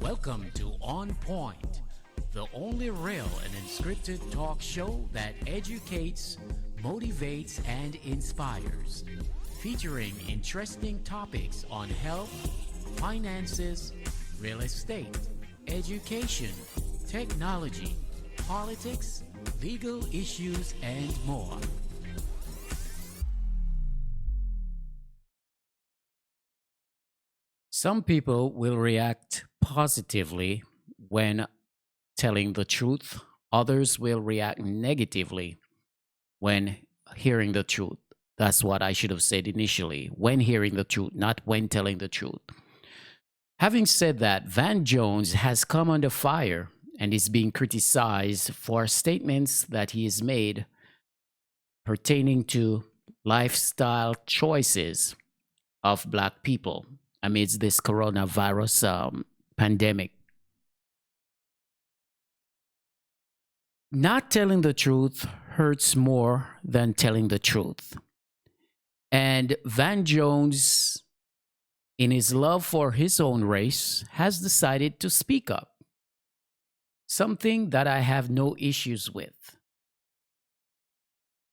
Welcome to On Point, the only real and unscripted talk show that educates, motivates, and inspires. Featuring interesting topics on health, finances, real estate, education, technology, politics, legal issues, and more. Some people will react positively when telling the truth, others will react negatively when hearing the truth. That's what I should have said initially, when hearing the truth, not when telling the truth. Having said that, Van Jones has come under fire and is being criticized for statements that he has made pertaining to lifestyle choices of Black people amidst this coronavirus pandemic. Not telling the truth hurts more than telling the truth. And Van Jones, in his love for his own race, has decided to speak up, something that I have no issues with.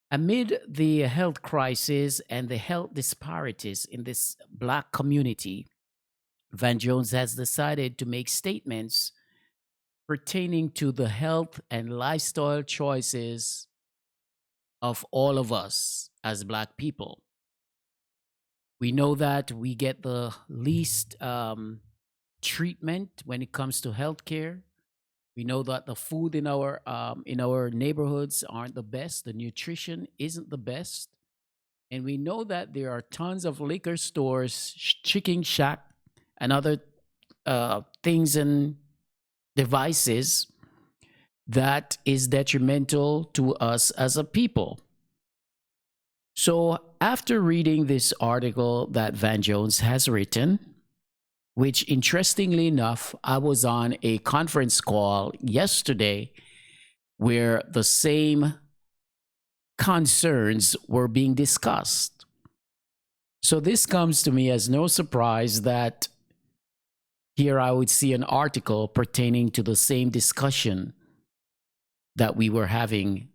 Amid the health crisis and the health disparities in this Black community, Van Jones has decided to make statements pertaining to the health and lifestyle choices of all of us as Black people. We know that we get the least treatment when it comes to healthcare. We know that the food in our neighborhoods aren't the best. The nutrition isn't the best, and we know that there are tons of liquor stores, chicken shack, and other things and devices that is detrimental to us as a people. So, after reading this article that Van Jones has written, which interestingly enough, I was on a conference call yesterday where the same concerns were being discussed. So this comes to me as no surprise that here I would see an article pertaining to the same discussion that we were having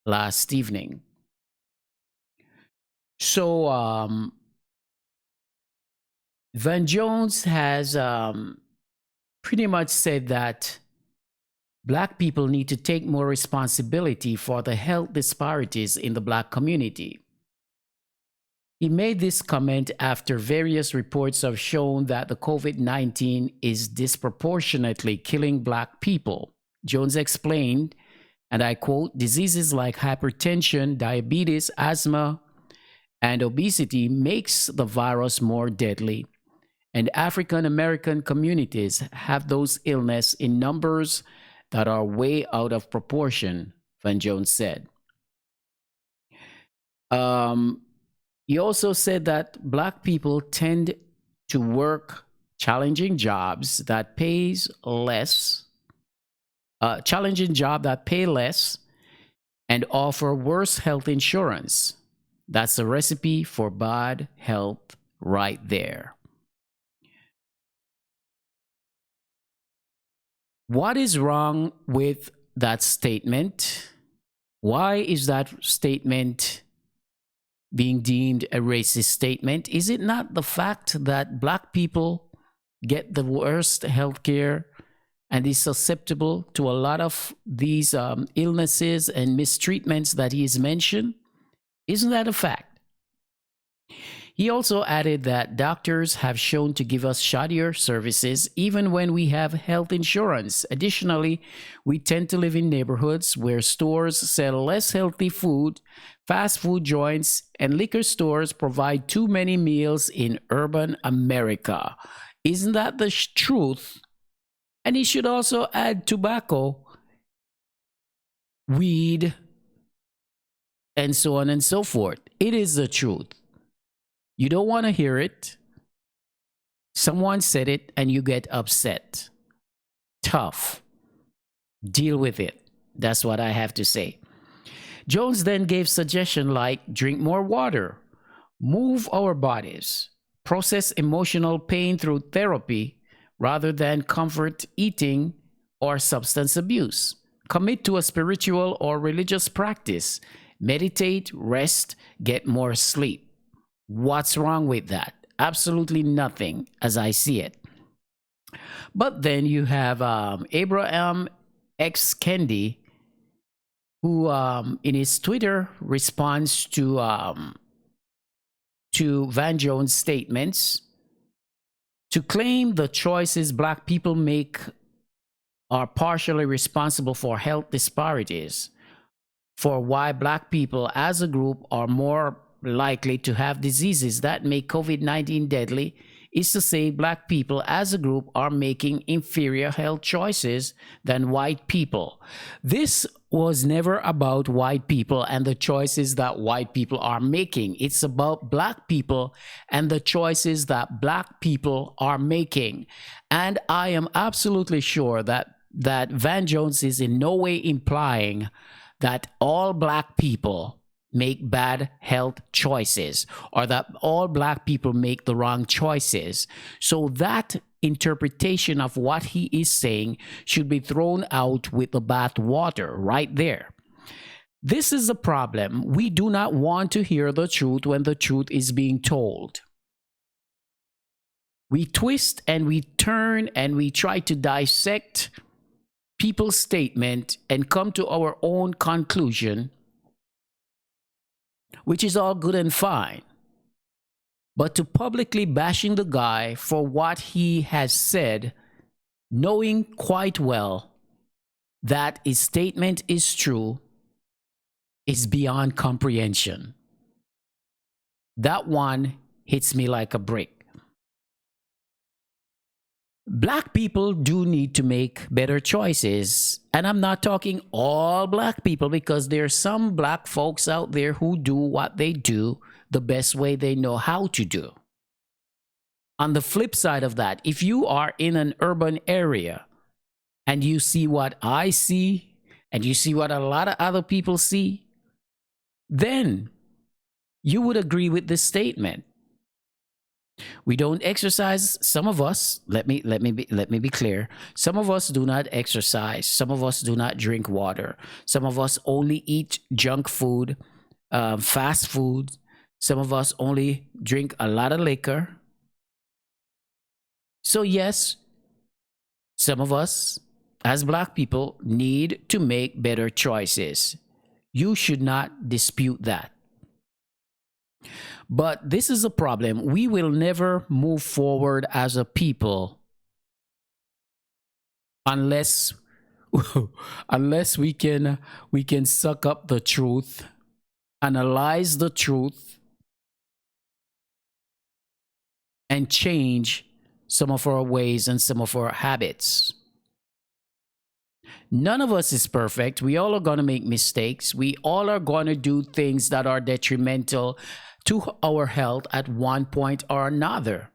last evening. So, Van Jones has pretty much said that Black people need to take more responsibility for the health disparities in the Black community. He made this comment after various reports have shown that the COVID-19 is disproportionately killing Black people. Jones explained, and I quote, diseases like hypertension, diabetes, asthma, and obesity makes the virus more deadly. And African American communities have those illnesses in numbers that are way out of proportion, Van Jones said. He also said that Black people tend to work challenging jobs that pays less, challenging job that pay less and offer worse health insurance. That's a recipe for bad health right there. What is wrong with that statement? Why is that statement being deemed a racist statement? Is it not the fact that Black people get the worst healthcare and is susceptible to a lot of these illnesses and mistreatments that he's mentioned? Isn't that a fact? He also added that doctors have shown to give us shoddier services even when we have health insurance. Additionally, we tend to live in neighborhoods where stores sell less healthy food, fast food joints, and liquor stores provide too many meals in urban America. Isn't that the truth? And he should also add tobacco, weed, and so on and so forth. It is the truth. You don't want to hear it. Someone said it and you get upset. Tough. Deal with it. That's what I have to say. Jones then gave suggestions like drink more water, move our bodies, process emotional pain through therapy, rather than comfort eating or substance abuse. Commit to a spiritual or religious practice. Meditate, rest, get more sleep. What's wrong with that? Absolutely nothing, as I see it. But then you have Abraham X. Kendi, who in his Twitter responds to Van Jones' statements to claim the choices Black people make are partially responsible for health disparities, for why Black people as a group are more likely to have diseases that make COVID-19 deadly, is to say Black people as a group are making inferior health choices than white people. This was never about white people and the choices that white people are making. It's about Black people and the choices that Black people are making. And I am absolutely sure that Van Jones is in no way implying that all Black people make bad health choices or that all Black people make the wrong choices. So that interpretation of what he is saying should be thrown out with the bath water right there. This is a problem. We do not want to hear the truth when the truth is being told. We twist and we turn and we try to dissect people's statement and come to our own conclusion, which is all good and fine. But to publicly bashing the guy for what he has said, knowing quite well that his statement is true, is beyond comprehension. That one hits me like a brick. Black people do need to make better choices. And I'm not talking all Black people, because there's some Black folks out there who do what they do the best way they know how to do. On the flip side of that, if you are in an urban area and you see what I see and you see what a lot of other people see, then you would agree with this statement. We don't exercise. Some of us, let me be clear. Some of us do not exercise. Some of us do not drink water. Some of us only eat junk food, fast food. Some of us only drink a lot of liquor. So yes, some of us as Black people need to make better choices. You should not dispute that. But this is a problem. We will never move forward as a people unless we can suck up the truth, analyze the truth, and change some of our ways and some of our habits. None of us is perfect. We all are going to make mistakes. We all are going to do things that are detrimental to our health at one point or another.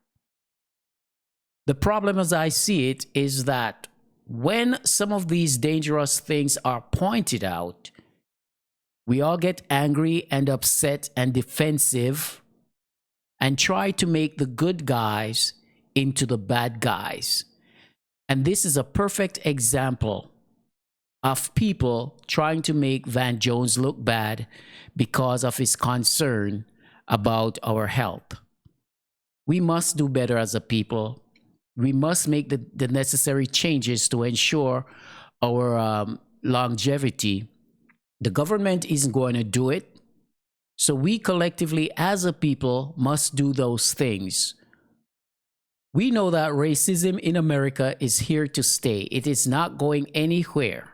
The problem, as I see it, is that when some of these dangerous things are pointed out, we all get angry and upset and defensive and try to make the good guys into the bad guys. And this is a perfect example of people trying to make Van Jones look bad because of his concern about our health. We must do better as a people. We must make the necessary changes to ensure our longevity. The government isn't going to do it. So we collectively as a people must do those things. We know that racism in America is here to stay. It is not going anywhere.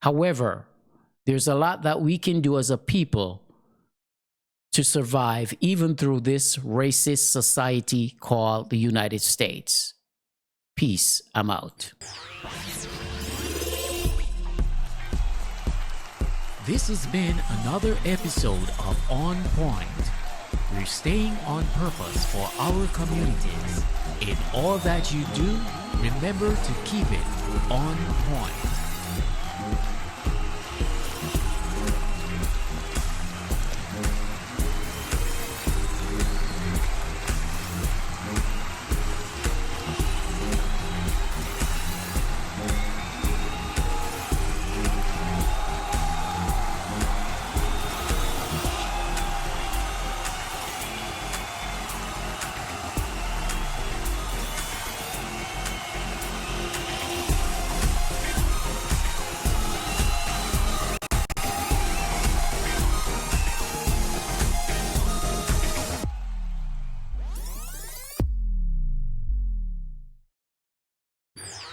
However, there's a lot that we can do as a people to survive even through this racist society called the United States. Peace. I'm out. This has been another episode of On Point. We're staying on purpose for our communities. In all that you do, remember to keep it on point.